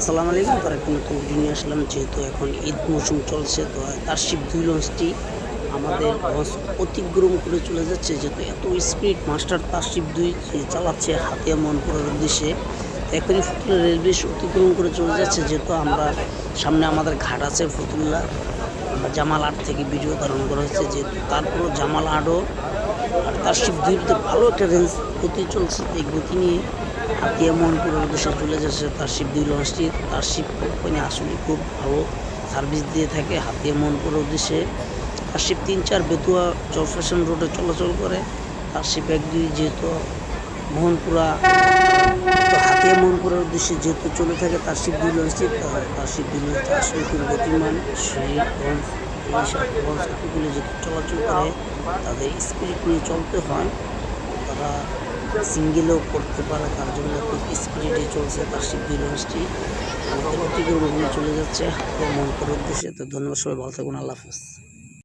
আসসালামু আলাইকুম। তার একটা নতুন ভিডিও নিয়ে আসলাম। যেহেতু এখন ঈদ মৌসুম চলছে, তো তারশিপ 2 লঞ্চটি আমাদের লঞ্চ অতিক্রম করে চলে যাচ্ছে। যেহেতু এত স্পিড মাস্টার তারশিপ 2 চালাচ্ছে হাতিয়া মনপুরের উদ্দেশ্যে, এখনই ফতুল্লা রেলওয়ে অতিক্রম করে চলে যাচ্ছে। যেহেতু আমরা সামনে আমাদের ঘাট আছে ফতুল্লা, আমরা জামালহাট থেকে ভিডিও ধারণ করা হয়েছে। যেহেতু তারপরও জামালহাটও আর তারশিপ 2 ভালো একটা রেঞ্জ গতি চলছে। এই গতি নিয়ে হাতিয়া মোহনপুরের উদ্দেশ্যে চলে যাচ্ছে তারশিপ 2 লঞ্চটি। তারশিপ কোম্পানি আসলে খুব ভালো সার্ভিস দিয়ে থাকে হাতিয়া মোহনপুরের উদ্দেশ্যে। তারশিপ 3-4 বেতুয়া চরফ্যাশন রোডে চলাচল করে। তারশিপ 1-2 যেহেতু মোহনপুরা হাতিয়া মোহনপুরের উদ্দেশ্যে যেহেতু চলে থাকে তারশিপ 2 লঞ্চটি, তারশিপ 2 লঞ্চটি আসলে খুব গতিমান। সেই লঞ্চ এইসব লঞ্চ এতগুলো যেহেতু চলাচল করে, তাদের স্পিড নিয়ে চলতে হয়। তারা সিঙ্গেলও করতে পারে, তার জন্য খুব স্পিডে চলছে তারশিপ 2 লঞ্চটি। আমাদের অতিক্রম চলে যাচ্ছে হাতিয়া মোহনপুরের উদ্দেশ্যে। তো ধন্যবাদ, সবাই ভালো থাকুন, আল্লাহ হাফেজ।